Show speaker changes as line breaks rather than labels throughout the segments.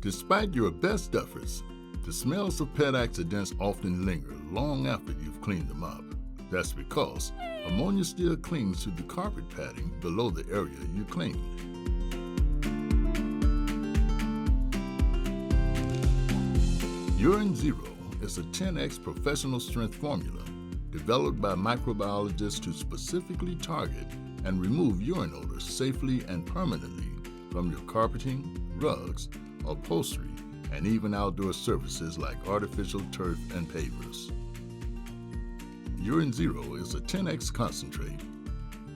Despite your best efforts, the smells of pet accidents often linger long after you've cleaned them up. That's because ammonia still clings to the carpet padding below the area you cleaned. Urine Zero is a 10x professional strength formula developed by microbiologists to specifically target and remove urine odors safely and permanently from your carpeting, rugs, upholstery, and even outdoor surfaces like artificial turf and pavers. Urine Zero is a 10x concentrate,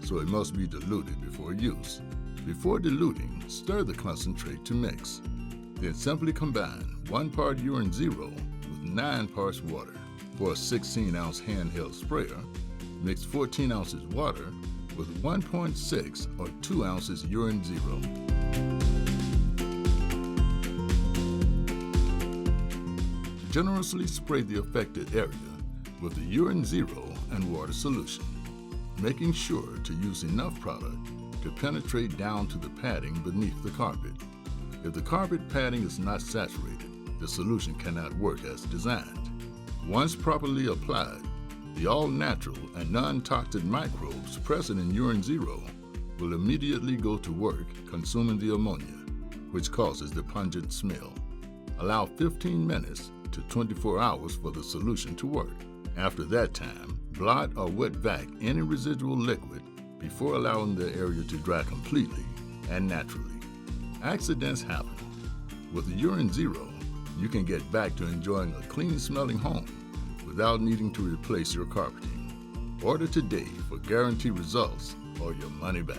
so it must be diluted before use. Before diluting, stir the concentrate to mix. Then simply combine 1 part Urine Zero with 9 parts water. For a 16-ounce handheld sprayer, mix 14 ounces water with 1.6 or 2 ounces Urine Zero. Generously spray the affected area with the Urine Zero and water solution, making sure to use enough product to penetrate down to the padding beneath the carpet. If the carpet padding is not saturated, the solution cannot work as designed. Once properly applied, the all-natural and non-toxic microbes present in Urine Zero will immediately go to work consuming the ammonia, which causes the pungent smell. Allow 15 minutes to 24 hours for the solution to work. After that time, blot or wet-vac any residual liquid before allowing the area to dry completely and naturally. Accidents happen. With the Urine Zero, you can get back to enjoying a clean-smelling home without needing to replace your carpeting. Order today for guaranteed results or your money back.